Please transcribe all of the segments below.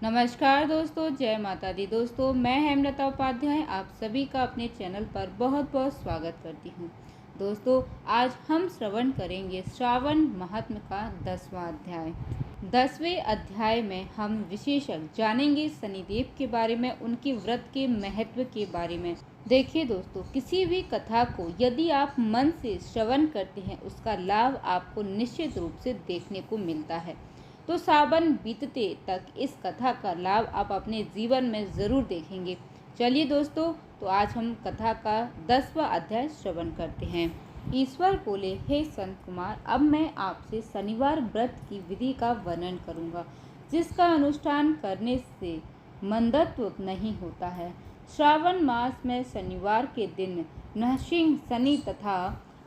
नमस्कार दोस्तों, जय माता दी। दोस्तों, मैं हेमलता उपाध्याय आप सभी का अपने चैनल पर बहुत बहुत स्वागत करती हूँ। दोस्तों, आज हम श्रवण करेंगे श्रावण महात्म्य का 10वां अध्याय। 10वें अध्याय में हम विशेषज्ञ जानेंगे शनिदेव के बारे में, उनके व्रत के महत्व के बारे में। देखिए दोस्तों, किसी भी कथा को यदि आप मन से श्रवण करते हैं, उसका लाभ आपको निश्चित रूप से देखने को मिलता है। तो सावन बीतते तक इस कथा का लाभ आप अपने जीवन में ज़रूर देखेंगे। चलिए दोस्तों, तो आज हम कथा का 10वां अध्याय श्रवण करते हैं। ईश्वर बोले, हे संत कुमार, अब मैं आपसे शनिवार व्रत की विधि का वर्णन करूंगा, जिसका अनुष्ठान करने से मंदत्व नहीं होता है। श्रावण मास में शनिवार के दिन नरसिंह, शनि तथा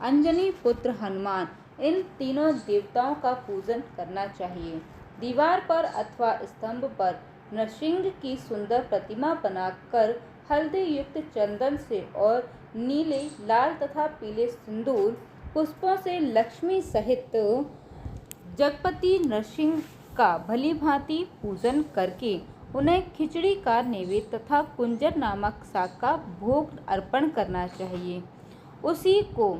अंजनी पुत्र हनुमान, इन तीनों देवताओं का पूजन करना चाहिए। दीवार पर अथवा स्तंभ पर नरसिंह की सुंदर प्रतिमा बनाकर हल्दी युक्त चंदन से और नीले, लाल तथा पीले सिंदूर पुष्पों से लक्ष्मी सहित जगपति नरसिंह का भली भांति पूजन करके उन्हें खिचड़ी का नैवेद्य तथा कुंजर नामक शाक का भोग अर्पण करना चाहिए। उसी को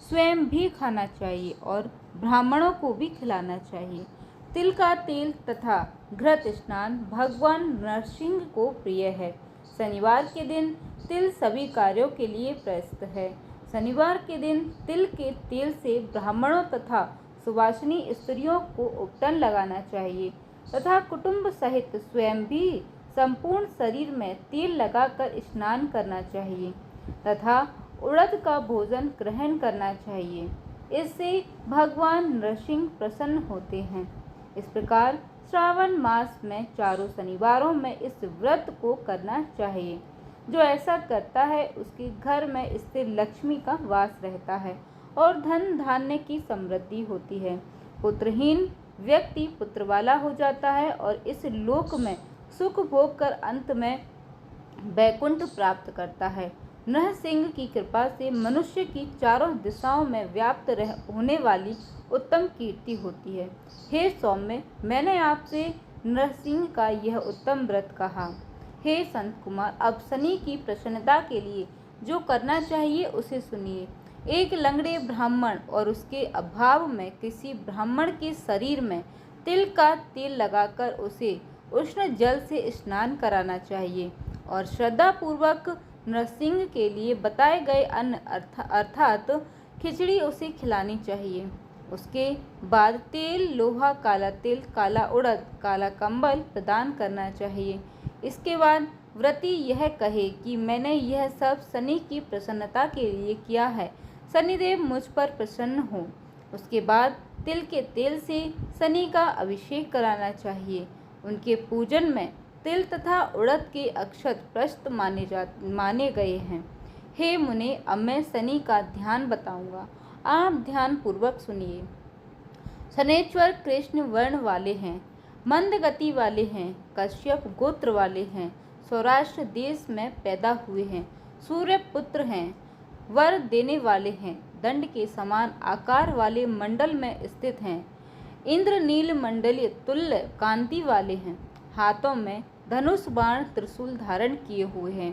स्वयं भी खाना चाहिए और ब्राह्मणों को भी खिलाना चाहिए। तिल का तेल तथा घृत स्नान भगवान नरसिंह को प्रिय है। शनिवार के दिन तिल सभी कार्यों के लिए प्रशस्त है। शनिवार के दिन तिल के तेल से ब्राह्मणों तथा सुवासिनी स्त्रियों को उपटन लगाना चाहिए तथा कुटुंब सहित स्वयं भी संपूर्ण शरीर में तेल लगाकर स्नान करना चाहिए तथा उड़द का भोजन ग्रहण करना चाहिए। इससे भगवान नरसिंह प्रसन्न होते हैं। इस प्रकार श्रावण मास में चारों शनिवारों में इस व्रत को करना चाहिए। जो ऐसा करता है उसके घर में स्थिर लक्ष्मी का वास रहता है और धन धान्य की समृद्धि होती है। पुत्रहीन व्यक्ति पुत्र वाला हो जाता है और इस लोक में सुख भोग कर अंत में वैकुंठ प्राप्त करता है। नरसिंह की कृपा से मनुष्य की चारों दिशाओं में व्याप्त होने वाली उत्तम कीर्ति होती है। हे सौम्य, मैंने आपसे नरसिंह का यह उत्तम व्रत कहा। हे संत कुमार, अब शनि की प्रसन्नता के लिए जो करना चाहिए उसे सुनिए। एक लंगड़े ब्राह्मण और उसके अभाव में किसी ब्राह्मण के शरीर में तिल का तेल लगाकर उसे उष्ण जल से स्नान कराना चाहिए और श्रद्धापूर्वक नरसिंह के लिए बताए गए अन्न अर्थात खिचड़ी उसे खिलानी चाहिए। उसके बाद तेल, लोहा, काला तिल, काला उड़द, काला कंबल प्रदान करना चाहिए। इसके बाद व्रती यह कहे कि मैंने यह सब शनि की प्रसन्नता के लिए किया है, शनिदेव मुझ पर प्रसन्न हो। उसके बाद तिल के तेल से शनि का अभिषेक कराना चाहिए। उनके पूजन में तिल तथा उड़द के अक्षत प्रशस्त माने गए हैं। हे मुने, अब मैं शनि का ध्यान बताऊंगा, आप ध्यान पूर्वक सुनिए। शनैश्वर कृष्ण वर्ण वाले हैं, मंद गति वाले हैं, कश्यप गोत्र वाले हैं, सौराष्ट्र देश में पैदा हुए हैं, सूर्य पुत्र हैं, वर देने वाले हैं, दंड के समान आकार वाले मंडल में स्थित हैं, इंद्र नील मंडलीय तुल्य कांति वाले हैं, हाथों में धनुष बाण त्रिशूल धारण किए हुए हैं,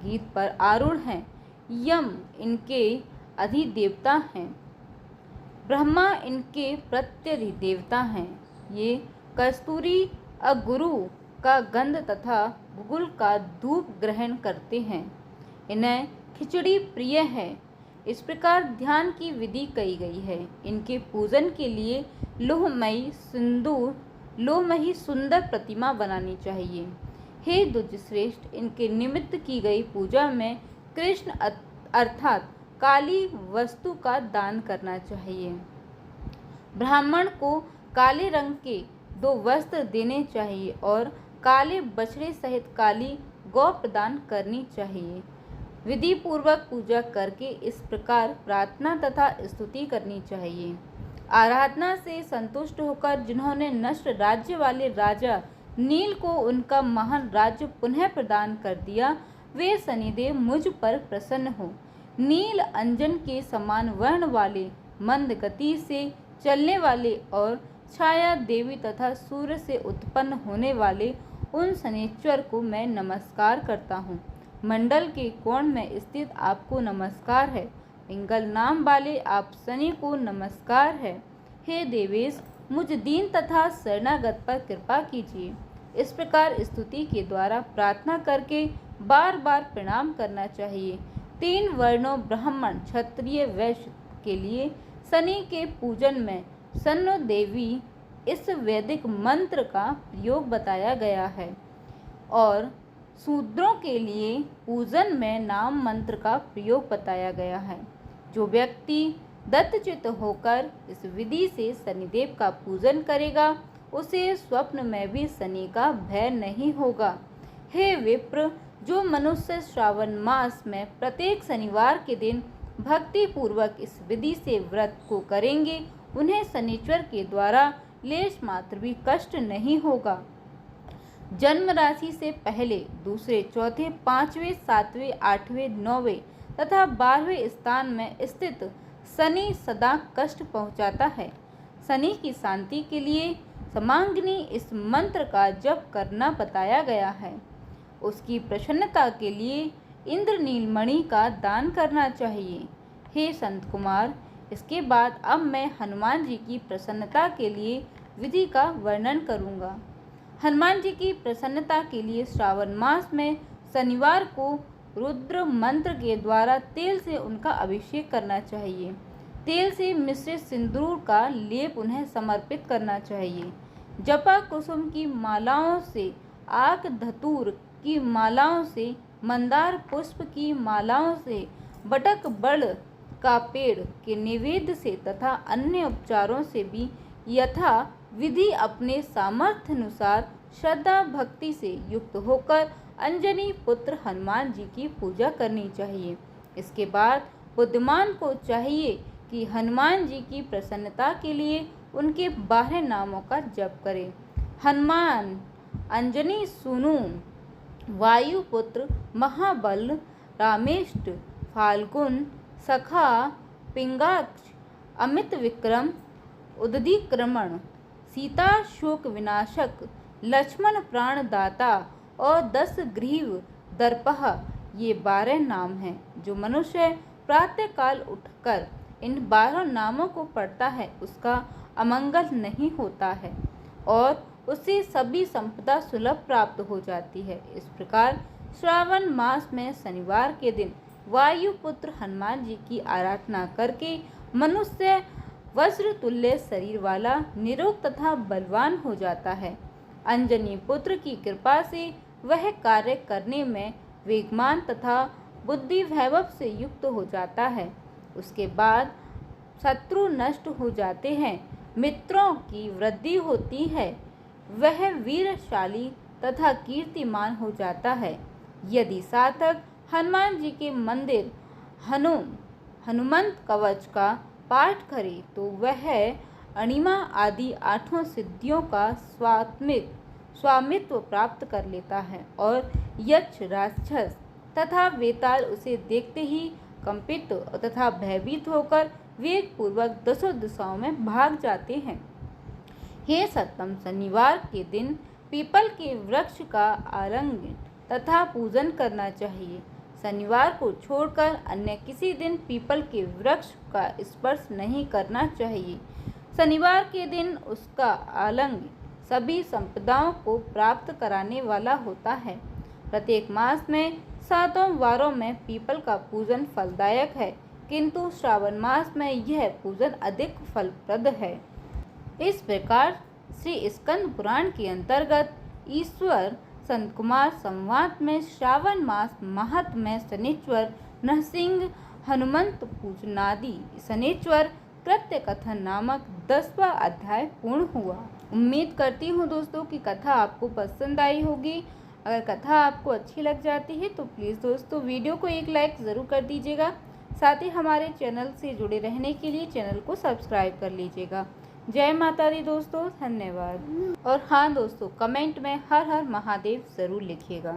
गीत पर आरूढ़ हैं, यम इनके अधिदेवता हैं, ब्रह्मा इनके प्रत्यधिदेवता हैं। ये कस्तूरी अगुरु का गंध तथा गुगुल का धूप ग्रहण करते हैं। इन्हें खिचड़ी प्रिय है। इस प्रकार ध्यान की विधि कही गई है। इनके पूजन के लिए लोहमयी सुंदर प्रतिमा बनानी चाहिए। हे द्विजश्रेष्ठ, इनके निमित्त की गई पूजा में कृष्ण अर्थात काली वस्तु का दान करना चाहिए। ब्राह्मण को काले रंग के 2 वस्त्र देने चाहिए और काले बछड़े सहित काली गौ प्रदान करनी चाहिए। विधि पूर्वक पूजा करके इस प्रकार प्रार्थना तथा स्तुति करनी चाहिए। आराधना से संतुष्ट होकर जिन्होंने नष्ट राज्य वाले राजा नील को उनका महान राज्य पुनः प्रदान कर दिया, वे शनिदेव मुझ पर प्रसन्न हो। नील अंजन के समान वर्ण वाले, मंद गति से चलने वाले और छाया देवी तथा सूर्य से उत्पन्न होने वाले उन शनिश्चर को मैं नमस्कार करता हूँ। मंडल के कोण में स्थित आपको नमस्कार है। पिंगल नाम वाले आप शनि को नमस्कार है। हे देवेश, मुझ दीन तथा शरणागत पर कृपा कीजिए। इस प्रकार स्तुति के द्वारा प्रार्थना करके बार बार प्रणाम करना चाहिए। 3 वर्णों ब्राह्मण, क्षत्रिय, वैश्य के लिए शनि के पूजन में शनो देवी इस वैदिक मंत्र का प्रयोग बताया गया है और शूद्रों के लिए पूजन में नाम मंत्र का प्रयोग बताया गया है। जो व्यक्ति दत्तचित्त होकर इस विधि से शनिदेव का पूजन करेगा उसे स्वप्न में भी शनि का भय नहीं होगा। हे विप्र, जो मनुष्य श्रावण मास में प्रत्येक शनिवार के दिन भक्ति पूर्वक इस विधि से व्रत को करेंगे उन्हें शनिश्चर के द्वारा लेश मात्र भी कष्ट नहीं होगा। जन्म राशि से पहले, दूसरे, चौथे, 5वें, 7वें, 8वें, 9वें तथा 12वें स्थान में स्थित शनि सदा कष्ट पहुंचाता है। शनि की शांति के लिए समांगिनी इस मंत्र का जप करना बताया गया है। उसकी प्रसन्नता के लिए इंद्रनील मणि का दान करना चाहिए। हे संत कुमार, इसके बाद अब मैं हनुमान जी की प्रसन्नता के लिए विधि का वर्णन करूंगा। हनुमान जी की प्रसन्नता के लिए श्रावण मास में शनिवार को रुद्र मंत्र के द्वारा तेल से उनका अभिषेक करना चाहिए। तेल से मिश्रित सिंदूर का लेप उन्हें समर्पित करना चाहिए। जपा कुसुम की मालाओं से, आक धतूर की मालाओं से, मंदार पुष्प की मालाओं से, बटक बड़ का पेड़ के निवेद्य से तथा अन्य उपचारों से भी यथा विधि अपने सामर्थ्य अनुसार श्रद्धा भक्ति से युक्त होकर अंजनी पुत्र हनुमान जी की पूजा करनी चाहिए। इसके बाद बुद्धिमान को चाहिए कि हनुमान जी की प्रसन्नता के लिए उनके 12 नामों का जप करें। हनुमान, अंजनी सूनु, वायुपुत्र, महाबल, रामेष्ट, फाल्गुन, सखा, पिंगाक्ष, अमित विक्रम, उदधिक्रमण, सीता शोक विनाशक, लक्ष्मण प्राणदाता और 10 ग्रीव दर्पह, ये 12 नाम हैं। जो मनुष्य प्रातःकाल उठकर इन 12 नामों को पढ़ता है उसका अमंगल नहीं होता है और उसे सभी संपदा सुलभ प्राप्त हो जाती है। इस प्रकार श्रावण मास में शनिवार के दिन वायुपुत्र हनुमान जी की आराधना करके मनुष्य वज्र तुल्य शरीर वाला, निरोग तथा बलवान हो जाता है। अंजनी पुत्र की कृपा से वह कार्य करने में वेगवान तथा बुद्धि वैभव से युक्त हो जाता है। उसके बाद शत्रु नष्ट हो जाते हैं, मित्रों की वृद्धि होती है, वह वीरशाली तथा कीर्तिमान हो जाता है। यदि साधक हनुमान जी के मंदिर हनुमंत कवच का पाठ करे तो वह अणिमा आदि 8 सिद्धियों का स्वामित्व प्राप्त कर लेता है और यक्ष, राक्षस तथा वेताल उसे देखते ही कंपित तथा भयभीत होकर वेग पूर्वक 10 दिशाओं में भाग जाते हैं। हे सत्तम, शनिवार के दिन पीपल के वृक्ष का आलिंगन तथा पूजन करना चाहिए। शनिवार को छोड़कर अन्य किसी दिन पीपल के वृक्ष का स्पर्श नहीं करना चाहिए। शनिवार के दिन उसका आलिंगन सभी संपदाओं को प्राप्त कराने वाला होता है। प्रत्येक मास में 7 वारों में पीपल का पूजन फलदायक है, किंतु श्रावण मास में यह पूजन अधिक फलप्रद है। इस प्रकार श्री स्कंद पुराण के अंतर्गत ईश्वर संत कुमार संवाद में श्रावण मास महत्व में शनिश्चर, नरसिंह, हनुमंत पूजनादि शनिश्चर कृत्य कथन नामक 10वां अध्याय पूर्ण हुआ। उम्मीद करती हूँ दोस्तों कि कथा आपको पसंद आई होगी। अगर कथा आपको अच्छी लग जाती है तो प्लीज़ दोस्तों वीडियो को एक लाइक ज़रूर कर दीजिएगा। साथ ही हमारे चैनल से जुड़े रहने के लिए चैनल को सब्सक्राइब कर लीजिएगा। जय माता दी दोस्तों, धन्यवाद। और हाँ दोस्तों, कमेंट में हर हर महादेव ज़रूर लिखिएगा।